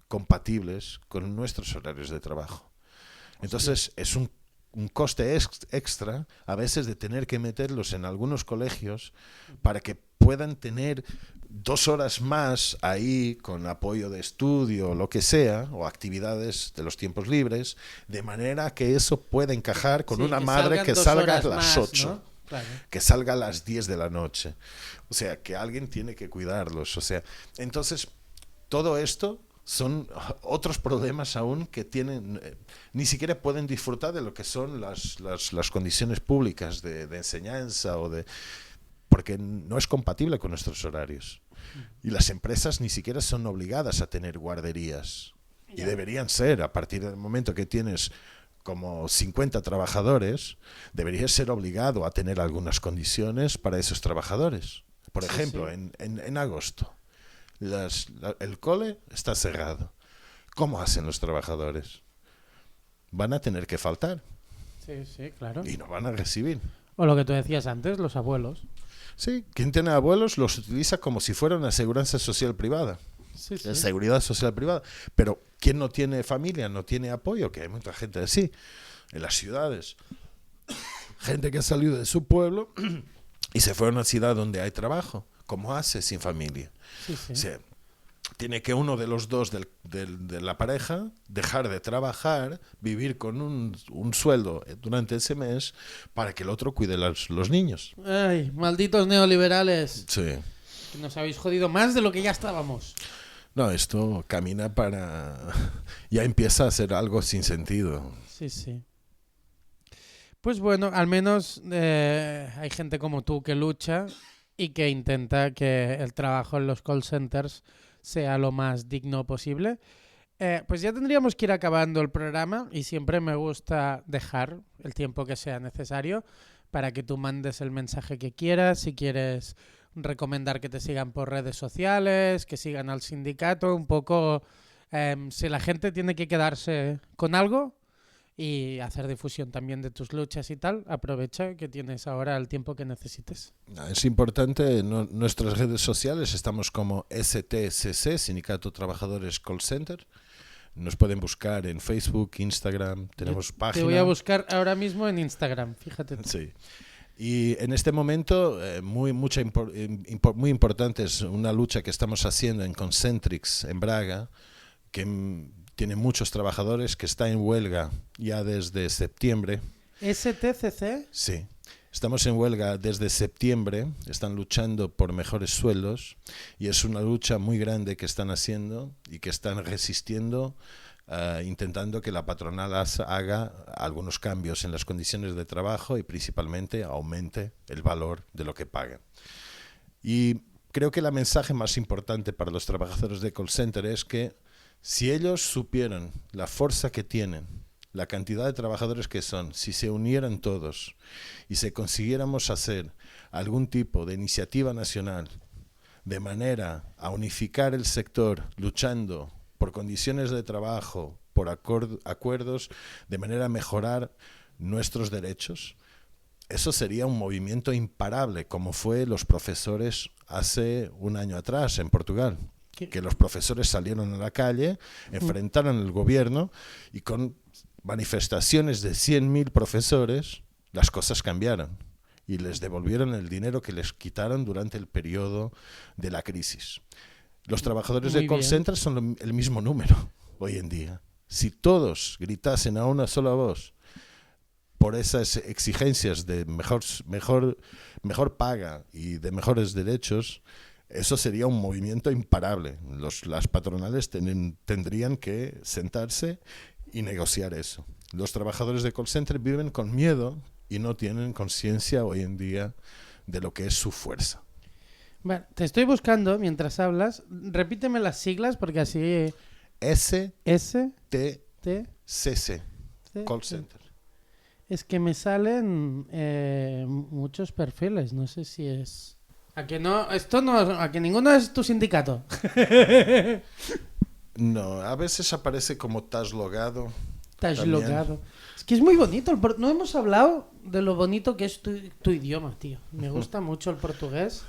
compatibles con nuestros horarios de trabajo. Entonces, es un coste extra a veces de tener que meterlos en algunos colegios para que puedan tener 2 horas más ahí con apoyo de estudio o lo que sea, o actividades de los tiempos libres, de manera que eso pueda encajar con una madre que salga a las 8. ¿no? Claro. Que salga a las 10 de la noche. O sea, que alguien tiene que cuidarlos. O sea, entonces, todo esto son otros problemas aún que tienen, ni siquiera pueden disfrutar de lo que son las condiciones públicas de enseñanza porque no es compatible con nuestros horarios. Y las empresas ni siquiera son obligadas a tener guarderías. Y deberían ser, a partir del momento que tienes como 50 trabajadores, deberías ser obligado a tener algunas condiciones para esos trabajadores. Por ejemplo, sí. En agosto. El cole está cerrado. ¿Cómo hacen los trabajadores? Van a tener que faltar Sí, claro. y no van a recibir. O lo que tú decías antes, los abuelos. Sí, quien tiene abuelos los utiliza como si fuera una aseguranza social privada. Sí, sí. Seguridad social privada. Pero ¿quién no tiene familia, no tiene apoyo? Que hay mucha gente así, en las ciudades. Gente que ha salido de su pueblo y se fue a una ciudad donde hay trabajo. ¿Cómo hace sin familia? Sí, sí. O sea, tiene que uno de los dos de la pareja dejar de trabajar, vivir con un sueldo durante ese mes para que el otro cuide los niños. Ay, malditos neoliberales. Sí. Que nos habéis jodido más de lo que ya estábamos. No, esto camina para... Ya empieza a ser algo sin sentido. Sí, sí. Pues bueno, al menos hay gente como tú que lucha y que intenta que el trabajo en los call centers sea lo más digno posible. Pues ya tendríamos que ir acabando el programa y siempre me gusta dejar el tiempo que sea necesario para que tú mandes el mensaje que quieras, si quieres recomendar que te sigan por redes sociales, que sigan al sindicato, un poco si la gente tiene que quedarse con algo y hacer difusión también de tus luchas y tal, aprovecha que tienes ahora el tiempo que necesites. Es importante, nuestras redes sociales estamos como STCC, Sindicato Trabajadores Call Center. Nos pueden buscar en Facebook, Instagram, tenemos página. Te voy a buscar ahora mismo en Instagram, fíjate tú. Sí. Y en este momento, muy importante es una lucha que estamos haciendo en Concentrix, en Braga, que tiene muchos trabajadores, que está en huelga ya desde septiembre. ¿STCC? Sí. Estamos en huelga desde septiembre, están luchando por mejores sueldos y es una lucha muy grande que están haciendo y que están resistiendo, intentando que la patronal haga algunos cambios en las condiciones de trabajo y principalmente aumente el valor de lo que pagan. Y creo que el mensaje más importante para los trabajadores de call center es que si ellos supieran la fuerza que tienen, la cantidad de trabajadores que son, si se unieran todos y si consiguiéramos hacer algún tipo de iniciativa nacional de manera a unificar el sector luchando por condiciones de trabajo, por acuerdos, de manera a mejorar nuestros derechos, eso sería un movimiento imparable, como fue los profesores hace un año atrás en Portugal. Que los profesores salieron a la calle, enfrentaron al gobierno y con manifestaciones de 100.000 profesores, las cosas cambiaron y les devolvieron el dinero que les quitaron durante el periodo de la crisis. Los trabajadores de call center son el mismo número hoy en día. Si todos gritasen a una sola voz por esas exigencias de mejor paga y de mejores derechos, eso sería un movimiento imparable. Las patronales tendrían que sentarse y negociar eso. Los trabajadores de call center viven con miedo y no tienen conciencia hoy en día de lo que es su fuerza. Bueno, te estoy buscando mientras hablas. Repíteme las siglas porque así... STCC, call center. Es que me salen muchos perfiles. No sé si es... ¿A que no? Esto no, a que ninguno es tu sindicato. No, a veces aparece como Tás Logado. Tás Logado. Es que es muy bonito. No hemos hablado de lo bonito que es tu idioma, tío. Me gusta mucho el portugués.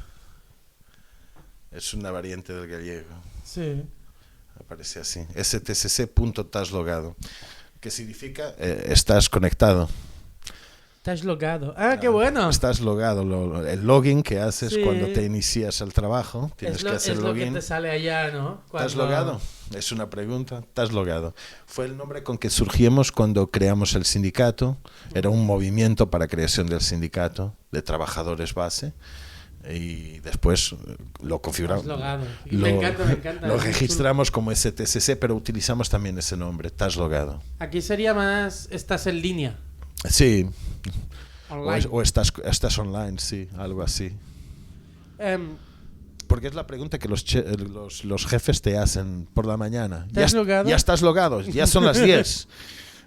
Es una variante del gallego. Sí. Aparece así. stcc.taslogado. Que significa estás conectado. Estás logado. Ah, qué bueno. Estás logado. El login que haces cuando te inicias al trabajo. Tienes que hacer login. Es lo que te sale allá, ¿no? ¿Estás logado? Es una pregunta. ¿Estás logado? Fue el nombre con que surgimos cuando creamos el sindicato. Era un movimiento para creación del sindicato de trabajadores base. Y después lo configuramos. Me encanta. Lo registramos como STCC, pero utilizamos también ese nombre, Estás logado. Aquí sería más estás en línea. Sí. Online. O estás online, sí, algo así. Porque es la pregunta que los jefes te hacen por la mañana. ¿Estás logado? Ya estás logado, ya son las 10.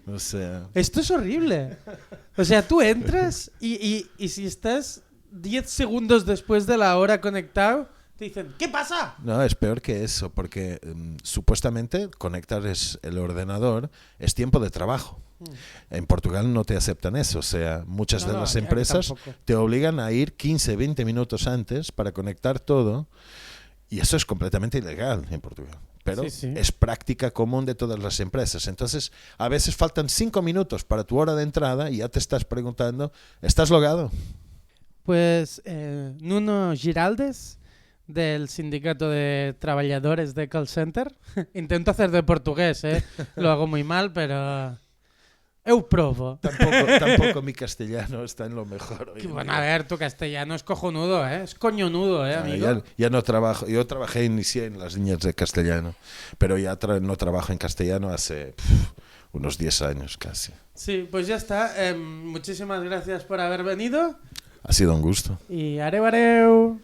O sea... Esto es horrible. O sea, tú entras y si estás 10 segundos después de la hora conectado, te dicen, ¿qué pasa? No, es peor que eso, porque supuestamente conectar el ordenador es tiempo de trabajo. En Portugal no te aceptan eso, o sea, muchas de las empresas te obligan a ir 15, 20 minutos antes para conectar todo Y eso es completamente ilegal en Portugal. Pero Sí, sí. es práctica común de todas las empresas. Entonces, a veces faltan 5 minutos para tu hora de entrada y ya te estás preguntando, ¿estás logado? Pues Nuno Giraldes, del Sindicato de Trabajadores de Call Center. Intento hacer de portugués, lo hago muy mal, pero eu probo. Tampoco mi castellano está en lo mejor. Hoy Que en bueno, día. a ver, tu castellano es cojonudo, es coñonudo, amigo. Ya no trabajo. Yo trabajé, inicié en las líneas de castellano, pero ya no trabajo en castellano hace unos 10 años casi. Sí, pues ya está. Muchísimas gracias por haber venido Ha sido un gusto. y areu areu.